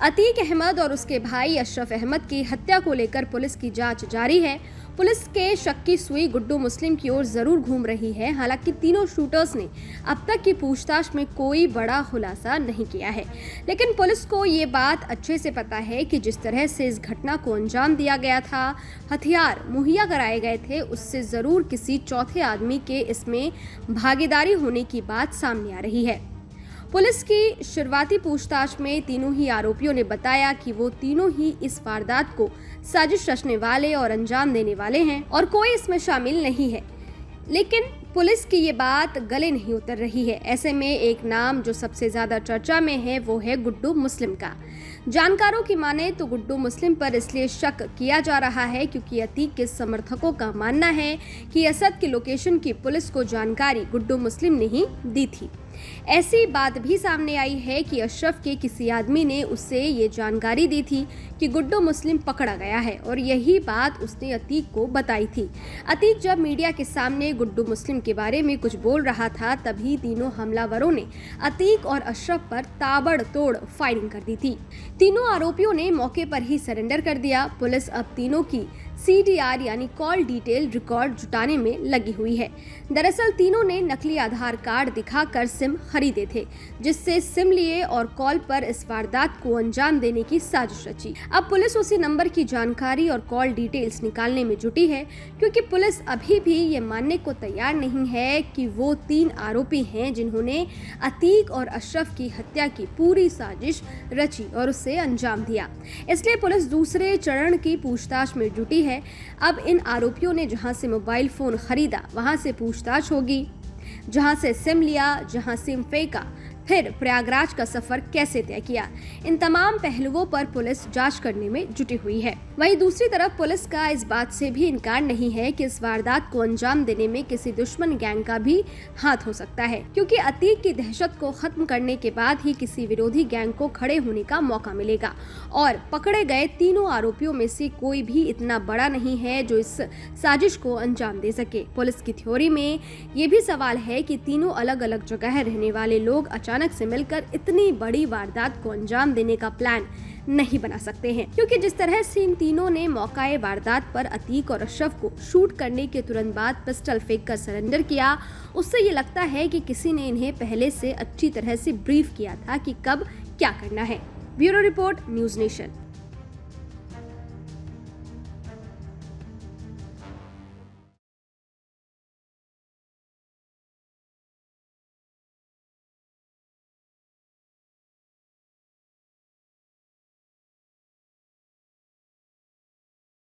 अतीक अहमद और उसके भाई अशरफ अहमद की हत्या को लेकर पुलिस की जांच जारी है। पुलिस के शक की सुई गुड्डू मुस्लिम की ओर जरूर घूम रही है। हालांकि तीनों शूटर्स ने अब तक की पूछताछ में कोई बड़ा खुलासा नहीं किया है, लेकिन पुलिस को ये बात अच्छे से पता है कि जिस तरह से इस घटना को अंजाम दिया गया था, हथियार मुहैया कराए गए थे, उससे जरूर किसी चौथे आदमी के इसमें भागीदारी होने की बात सामने आ रही है। पुलिस की शुरुआती पूछताछ में तीनों ही आरोपियों ने बताया कि वो तीनों ही इस वारदात को साजिश रचने वाले और अंजाम देने वाले हैं और कोई इसमें शामिल नहीं है। लेकिन पुलिस की ये बात गले नहीं उतर रही है। ऐसे में एक नाम जो सबसे ज्यादा चर्चा में है वो है गुड्डू मुस्लिम का। जानकारों की माने तो गुड्डू मुस्लिम पर इसलिए शक किया जा रहा है क्योंकि अतीक के समर्थकों का मानना है कि असद की लोकेशन की पुलिस को जानकारी गुड्डू मुस्लिम ने ही दी थी। ऐसी बात भी सामने आई है कि अशरफ के किसी आदमी ने उससे ये जानकारी दी थी कि गुड्डू मुस्लिम पकड़ा गया है और यही बात उसने अतीक को बताई थी। अतीक जब मीडिया के सामने गुड्डू मुस्लिम के बारे में कुछ बोल रहा था, तभी तीनों हमलावरों ने अतीक और अशरफ पर ताबड़तोड़ फायरिंग कर दी थी। तीनों आरोपियों ने मौके पर ही सरेंडर कर दिया। पुलिस अब तीनों की CDR यानी कॉल डिटेल रिकॉर्ड जुटाने में लगी हुई है। दरअसल तीनों ने नकली आधार कार्ड दिखाकर सिम खरीदे थे, जिससे सिम लिए और कॉल पर इस वारदात को अंजाम देने की साजिश रची। अब पुलिस उसी नंबर की जानकारी और कॉल डिटेल्स निकालने में जुटी है, क्योंकि पुलिस अभी भी ये मानने को तैयार नहीं है कि वो 3 आरोपी हैं जिन्होंने अतीक और अशरफ की हत्या की पूरी साजिश रची और उसे अंजाम दिया। इसलिए पुलिस दूसरे चरण की पूछताछ में जुटी है। अब इन आरोपियों ने जहां से मोबाइल फोन खरीदा वहां से पूछताछ होगी, जहां से सिम लिया, जहां सिम फेंका, फिर प्रयागराज का सफर कैसे तय किया, इन तमाम पहलुओं पर पुलिस जांच करने में जुटी हुई है। वहीं दूसरी तरफ पुलिस का इस बात से भी इनकार नहीं है कि इस वारदात को अंजाम देने में किसी दुश्मन गैंग का भी हाथ हो सकता है, क्योंकि अतीक की दहशत को खत्म करने के बाद ही किसी विरोधी गैंग को खड़े होने का मौका मिलेगा और पकड़े गए तीनों आरोपियों में से कोई भी इतना बड़ा नहीं है जो इस साजिश को अंजाम दे सके। पुलिस की थ्योरी में ये भी सवाल है कि तीनों अलग अलग जगह रहने वाले लोग अचानक से मिलकर इतनी बड़ी वारदात को अंजाम देने का प्लान नहीं बना सकते हैं, क्योंकि जिस तरह से इन तीनों ने मौकाए वारदात पर अतीक और अशरफ को शूट करने के तुरंत बाद पिस्टल फेंक कर सरेंडर किया, उससे ये लगता है कि किसी ने इन्हें पहले से अच्छी तरह से ब्रीफ किया था कि कब क्या करना है। Bureau report, news nation.